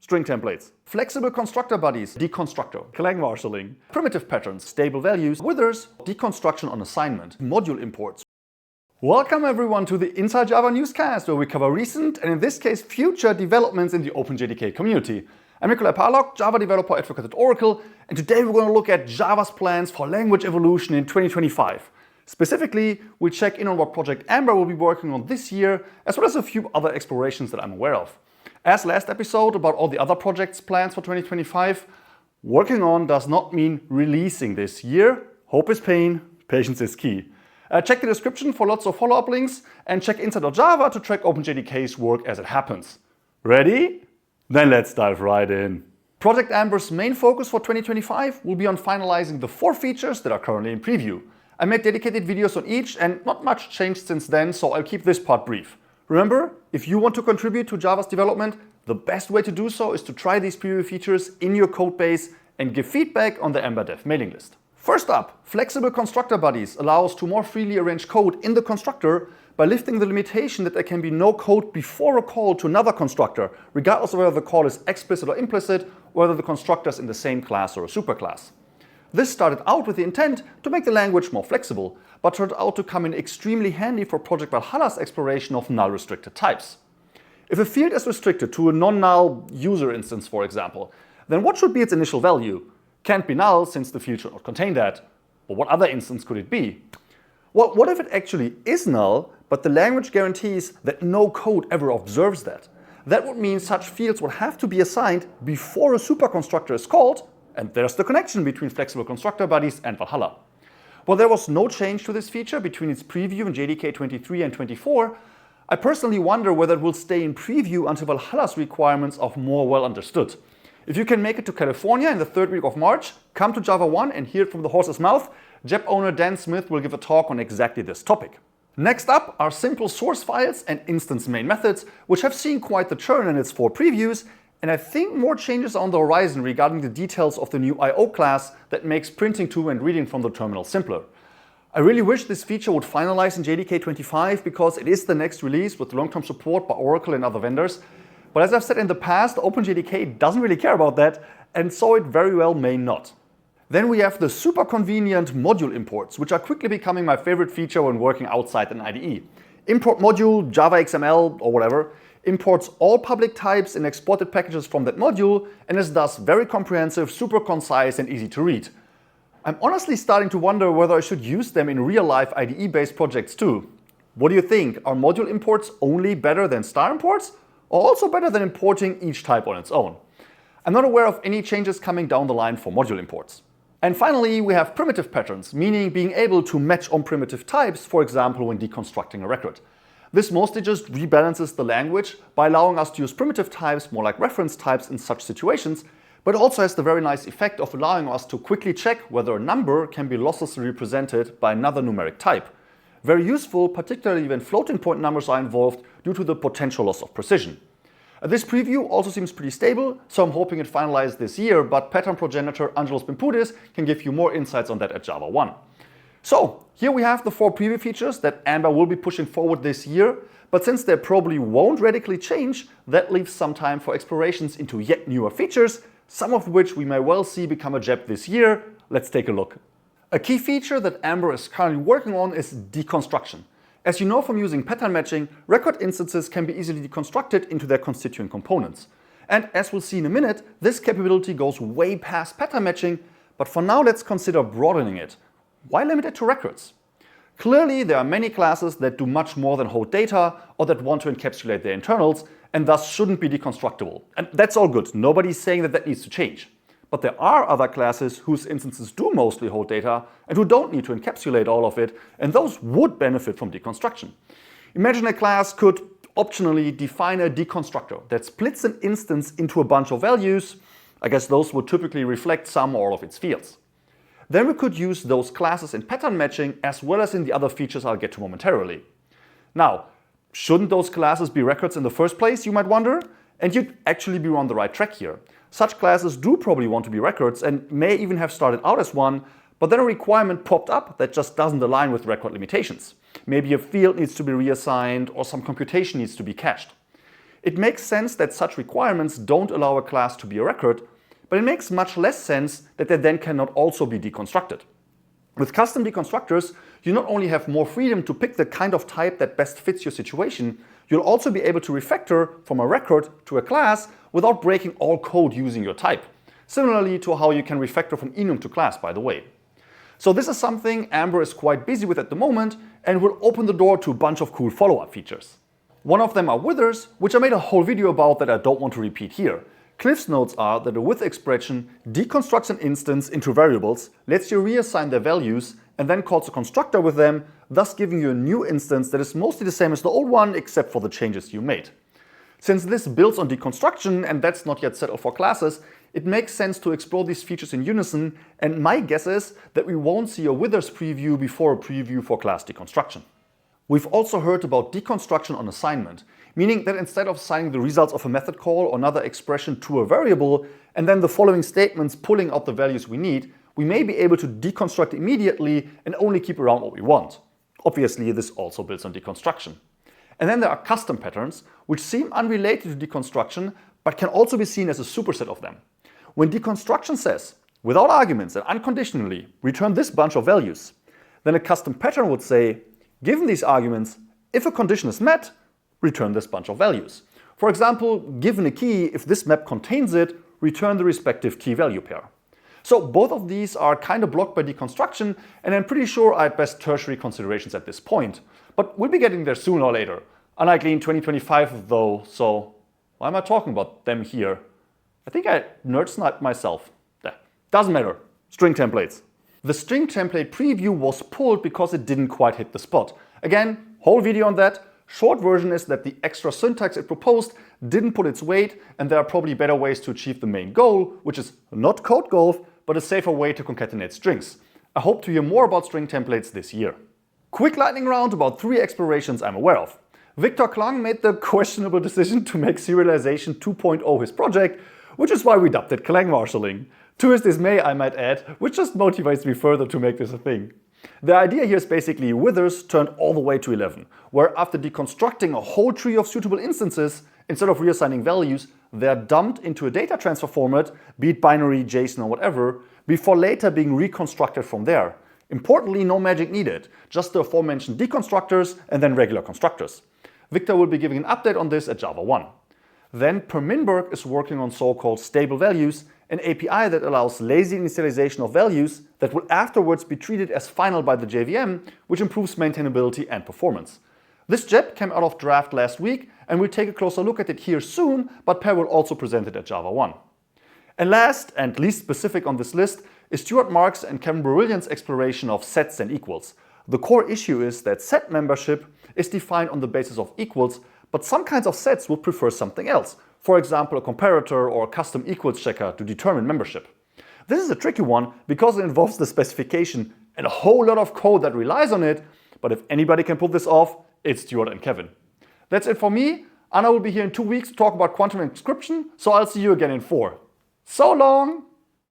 string templates, flexible constructor bodies, deconstructor, clang marshalling, primitive patterns, stable values, withers, deconstruction on assignment, module imports. Welcome everyone to the Inside Java Newscast, where we cover recent and in this case future developments in the OpenJDK community. I'm Nikolai Parlock, Java developer advocate at Oracle, and today we're going to look at Java's plans for language evolution in 2025. Specifically, we'll check in on what Project Amber will be working on this year, as well as a few other explorations that I'm aware of. As last episode about all the other projects plans for 2025, working on does not mean releasing this year. Hope is pain, patience is key. Check the description for lots of follow-up links and check inside.java to track OpenJDK's work as it happens. Ready? Then let's dive right in. Project Amber's main focus for 2025 will be on finalizing the 4 features that are currently in preview. I made dedicated videos on each and not much changed since then, so I'll keep this part brief. Remember, if you want to contribute to Java's development, the best way to do so is to try these preview features in your codebase and give feedback on the Amber Dev mailing list. First up, flexible constructor bodies allow us to more freely arrange code in the constructor by lifting the limitation that there can be no code before a call to another constructor, regardless of whether the call is explicit or implicit, or whether the constructor is in the same class or a superclass. This started out with the intent to make the language more flexible, but turned out to come in extremely handy for Project Valhalla's exploration of null-restricted types. If a field is restricted to a non-null user instance, for example, then what should be its initial value? Can't be null since the field should not contain that. But what other instance could it be? Well, what if it actually is null, but the language guarantees that no code ever observes that? That would mean such fields would have to be assigned before a superconstructor is called, and there's the connection between flexible constructor bodies and Valhalla. While there was no change to this feature between its preview in JDK 23 and 24, I personally wonder whether it will stay in preview until Valhalla's requirements are more well understood. If you can make it to California in the 3rd week of March, come to Java 1 and hear it from the horse's mouth. JEP owner Dan Smith will give a talk on exactly this topic. Next up are simple source files and instance main methods, which have seen quite the churn in its 4 previews, and I think more changes are on the horizon regarding the details of the new I/O class that makes printing to and reading from the terminal simpler. I really wish this feature would finalize in JDK 25 because it is the next release with long-term support by Oracle and other vendors. But as I've said in the past, OpenJDK doesn't really care about that, and so it very well may not. Then we have the super convenient module imports, which are quickly becoming my favorite feature when working outside an IDE. Import module, Java XML or whatever, imports all public types and exported packages from that module and is thus very comprehensive, super concise and easy to read. I'm honestly starting to wonder whether I should use them in real-life IDE-based projects too. What do you think? Are module imports only better than star imports? Or also better than importing each type on its own? I'm not aware of any changes coming down the line for module imports. And finally, we have primitive patterns, meaning being able to match on primitive types, for example, when deconstructing a record. This mostly just rebalances the language by allowing us to use primitive types more like reference types in such situations, but also has the very nice effect of allowing us to quickly check whether a number can be losslessly represented by another numeric type. Very useful, particularly when floating point numbers are involved due to the potential loss of precision. This preview also seems pretty stable, so I'm hoping it finalizes this year, but pattern progenitor Angelos Pimpudis can give you more insights on that at Java 1. So here we have the 4 preview features that Amber will be pushing forward this year, but since they probably won't radically change, that leaves some time for explorations into yet newer features, some of which we may well see become a JEP this year. Let's take a look. A key feature that Amber is currently working on is deconstruction. As you know from using pattern matching, record instances can be easily deconstructed into their constituent components. And as we'll see in a minute, this capability goes way past pattern matching, but for now let's consider broadening it. Why limit it to records? Clearly there are many classes that do much more than hold data or that want to encapsulate their internals and thus shouldn't be deconstructible. And that's all good, nobody's saying that that needs to change. But there are other classes whose instances do mostly hold data and who don't need to encapsulate all of it, and those would benefit from deconstruction. Imagine a class could optionally define a deconstructor that splits an instance into a bunch of values. I guess those would typically reflect some or all of its fields. Then we could use those classes in pattern matching as well as in the other features I'll get to momentarily. Now, shouldn't those classes be records in the first place, you might wonder? And you'd actually be on the right track here. Such classes do probably want to be records and may even have started out as one, but then a requirement popped up that just doesn't align with record limitations. Maybe a field needs to be reassigned or some computation needs to be cached. It makes sense that such requirements don't allow a class to be a record, but it makes much less sense that they then cannot also be deconstructed. With custom deconstructors, you not only have more freedom to pick the kind of type that best fits your situation, you'll also be able to refactor from a record to a class without breaking all code using your type. Similarly to how you can refactor from enum to class, by the way. So this is something Amber is quite busy with at the moment and will open the door to a bunch of cool follow-up features. One of them are withers, which I made a whole video about that I don't want to repeat here. Cliff's notes are that a with expression deconstructs an instance into variables, lets you reassign their values, and then calls a constructor with them, thus giving you a new instance that is mostly the same as the old one except for the changes you made. Since this builds on deconstruction and that's not yet settled for classes, it makes sense to explore these features in unison, and my guess is that we won't see a withers preview before a preview for class deconstruction. We've also heard about deconstruction on assignment, meaning that instead of assigning the results of a method call or another expression to a variable and then the following statements pulling out the values we need, we may be able to deconstruct immediately and only keep around what we want. Obviously, this also builds on deconstruction. And then there are custom patterns, which seem unrelated to deconstruction, but can also be seen as a superset of them. When deconstruction says, without arguments and unconditionally, return this bunch of values, then a custom pattern would say, given these arguments, if a condition is met, return this bunch of values. For example, given a key, if this map contains it, return the respective key value pair. So both of these are kind of blocked by deconstruction, and I'm pretty sure are at best tertiary considerations at this point. But we'll be getting there sooner or later. Unlikely in 2025 though, so why am I talking about them here? I think I nerd sniped myself. Doesn't matter. String templates. The string template preview was pulled because it didn't quite hit the spot. Again, whole video on that. Short version is that the extra syntax it proposed didn't pull its weight, and there are probably better ways to achieve the main goal, which is not code golf, but a safer way to concatenate strings. I hope to hear more about string templates this year. Quick lightning round about 3 explorations I'm aware of. Victor Klang made the questionable decision to make Serialization 2.0 his project, which is why we dubbed it Clang marshalling. To his dismay, I might add, which just motivates me further to make this a thing. The idea here is basically withers turned all the way to 11, where after deconstructing a whole tree of suitable instances, instead of reassigning values, they're dumped into a data transfer format, be it binary, JSON or whatever, before later being reconstructed from there. Importantly, no magic needed, just the aforementioned deconstructors and then regular constructors. Victor will be giving an update on this at Java 1. Then Per Minberg is working on so-called stable values, an API that allows lazy initialization of values that will afterwards be treated as final by the JVM, which improves maintainability and performance. This JEP came out of draft last week, and we'll take a closer look at it here soon, but Per will also present it at Java 1. And last, and least specific on this list, is Stuart Marks and Kevin Brilliant's exploration of sets and equals. The core issue is that set membership is defined on the basis of equals, but some kinds of sets would prefer something else. For example, a comparator or a custom equals checker to determine membership. This is a tricky one because it involves the specification and a whole lot of code that relies on it, but if anybody can pull this off, it's Stuart and Kevin. That's it for me. Anna will be here in 2 weeks to talk about quantum encryption, so I'll see you again in 4. So long!